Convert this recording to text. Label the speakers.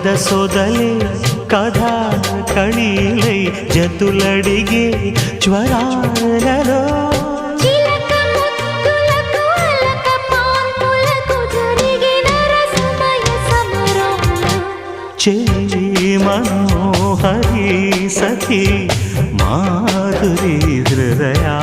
Speaker 1: సొదలే కథా కళీలై జతులడిగే జ్వరాలలో చెలి మనోహరి సఖి మాధురి హృదయా